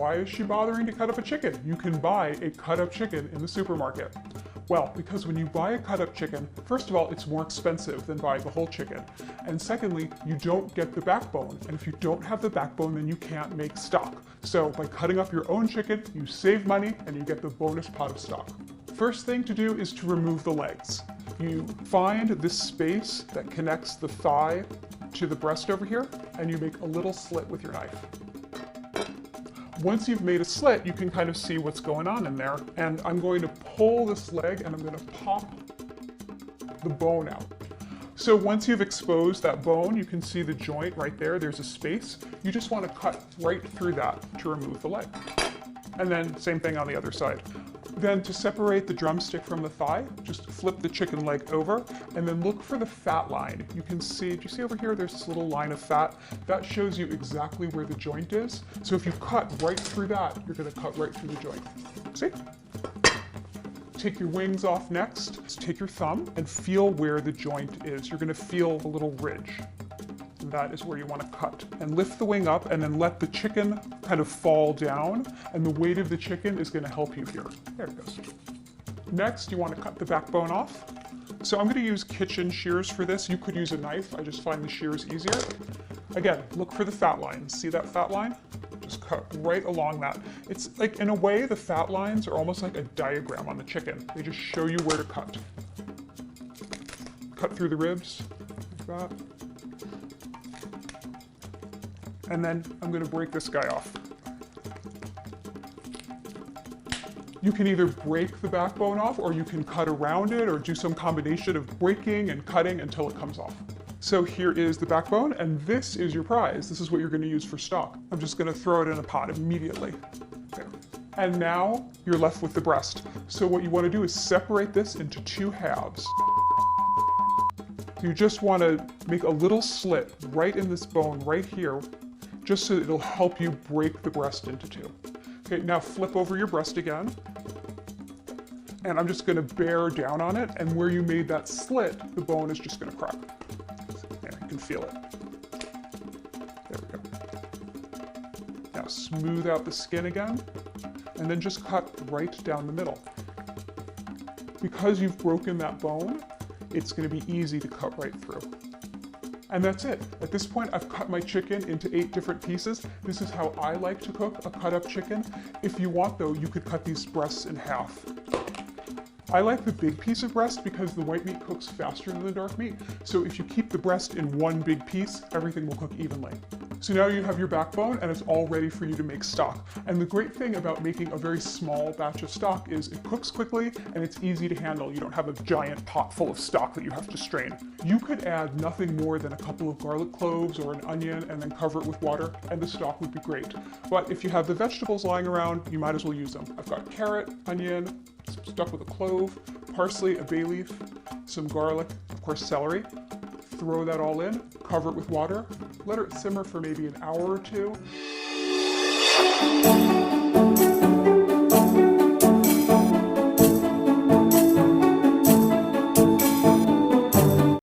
why is she bothering to cut up a chicken? You can buy a cut up chicken in the supermarket. Well, because when you buy a cut up chicken, first of all, it's more expensive than buying a whole chicken. And secondly, you don't get the backbone. And if you don't have the backbone, then you can't make stock. So by cutting up your own chicken, you save money and you get the bonus pot of stock. First thing to do is to remove the legs. You find this space that connects the thigh to the breast over here, and you make a little slit with your knife. Once you've made a slit, you can kind of see what's going on in there. And I'm going to pull this leg and I'm going to pop the bone out. So once you've exposed that bone, you can see the joint right there. There's a space. You just want to cut right through that to remove the leg. And then same thing on the other side. Then to separate the drumstick from the thigh, just flip the chicken leg over and then look for the fat line. You can see, do you see over here, there's this little line of fat? That shows you exactly where the joint is. So if you cut right through that, you're gonna cut right through the joint. See? Take your wings off next. Just take your thumb and feel where the joint is. You're gonna feel a little ridge. That is where you want to cut. And lift the wing up and then let the chicken kind of fall down, and the weight of the chicken is going to help you here. There it goes. Next, you want to cut the backbone off. So I'm going to use kitchen shears for this. You could use a knife. I just find the shears easier. Again, look for the fat lines. See that fat line? Just cut right along that. It's like, in a way, the fat lines are almost like a diagram on the chicken. They just show you where to cut. Cut through the ribs, like that. And then I'm going to break this guy off. You can either break the backbone off, or you can cut around it, or do some combination of breaking and cutting until it comes off. So here is the backbone, and this is your prize. This is what you're going to use for stock. I'm just going to throw it in a pot immediately. There. And now you're left with the breast. So what you want to do is separate this into two halves. You just want to make a little slit right in this bone right here, just so it'll help you break the breast into two. Okay, now flip over your breast again. And I'm just gonna bear down on it, and where you made that slit, the bone is just gonna crack. There, you can feel it. There we go. Now smooth out the skin again, and then just cut right down the middle. Because you've broken that bone, it's gonna be easy to cut right through. And that's it. At this point, I've cut my chicken into 8 different pieces. This is how I like to cook a cut up chicken. If you want though, you could cut these breasts in half. I like the big piece of breast because the white meat cooks faster than the dark meat. So if you keep the breast in one big piece, everything will cook evenly. So now you have your backbone and it's all ready for you to make stock. And the great thing about making a very small batch of stock is it cooks quickly and it's easy to handle. You don't have a giant pot full of stock that you have to strain. You could add nothing more than a couple of garlic cloves or an onion and then cover it with water, and the stock would be great. But if you have the vegetables lying around, you might as well use them. I've got carrot, onion, stuck with a clove, parsley, a bay leaf, some garlic, of course celery. Throw that all in, cover it with water, let it simmer for maybe an hour or two.